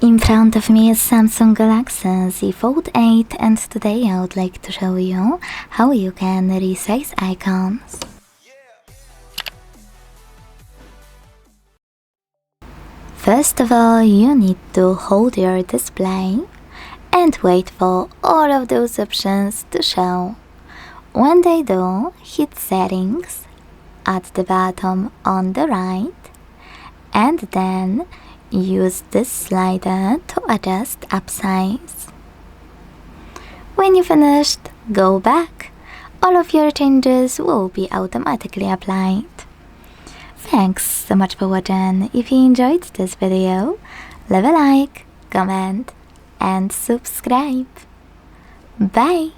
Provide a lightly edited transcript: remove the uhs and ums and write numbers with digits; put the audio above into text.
In front of me is Samsung Galaxy Z Fold 8, and today I would like to show you how you can resize icons. First of all, you need to hold your display and wait for all of those options to show. When they do, hit Settings at the bottom on the right, and then use this slider to adjust upsize. When you finished, go back. All of your changes will be automatically applied. Thanks so much for watching. If you enjoyed this video, leave a like, comment and subscribe. Bye!